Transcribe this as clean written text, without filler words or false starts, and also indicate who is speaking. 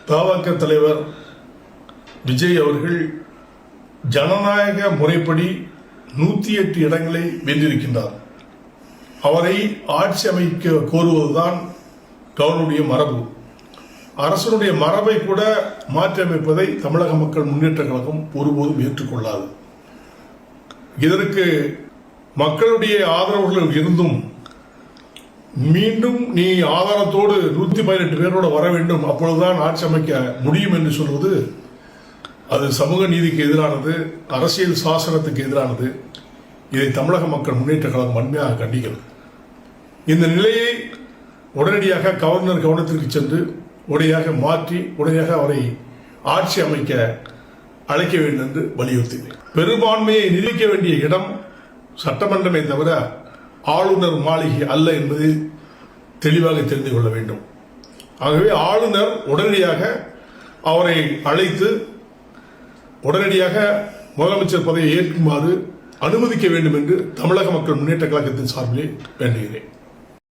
Speaker 1: பாமக தலைவர் விஜய் அவர்கள் ஜனநாயக முறைப்படி 108 இடங்களை வென்றிருக்கின்றார். அவரை ஆட்சி அமைக்க கோருவதுதான் கவர்னருடைய மரபு. அரசனுடைய மரபை கூட மாற்றியமைப்பதை தமிழக மக்கள் முன்னேற்ற கழகம் ஒருபோதும் ஏற்றுக்கொள்ளாது. இதற்கு மக்களுடைய ஆதரவுகள் இருந்தும் மீண்டும் நீ ஆதாரத்தோடு 118 பேரோடு வர வேண்டும், அப்பொழுதுதான் ஆட்சி அமைக்க முடியும் என்று சொல்வது அது சமூக நீதிக்கு எதிரானது, அரசியல் சாசனத்துக்கு எதிரானது. இதை தமிழக மக்கள் முன்னேற்ற கழகம் வன்மையாக கண்டிக்கிறது. இந்த நிலையை உடனடியாக கவர்னர் கவனத்திற்கு சென்று உடனடியாக மாற்றி உடனடியாக அவரை ஆட்சி அமைக்க அழைக்க வேண்டும் என்று வலியுறுத்தினேன். பெரும்பான்மையை நிரூபிக்க வேண்டிய இடம் சட்டமன்றமே தவிர ஆளுநர் மாளிகை அல்ல என்பதை தெளிவாக தெரிந்து கொள்ள வேண்டும். ஆகவே ஆளுநர் உடனடியாக அவரை அழைத்து உடனடியாக முதலமைச்சர் பதவியை ஏற்குமாறு அனுமதிக்க வேண்டும் என்று தமிழக மக்கள் முன்னேற்ற கழகத்தின் சார்பிலே வேண்டுகிறேன்.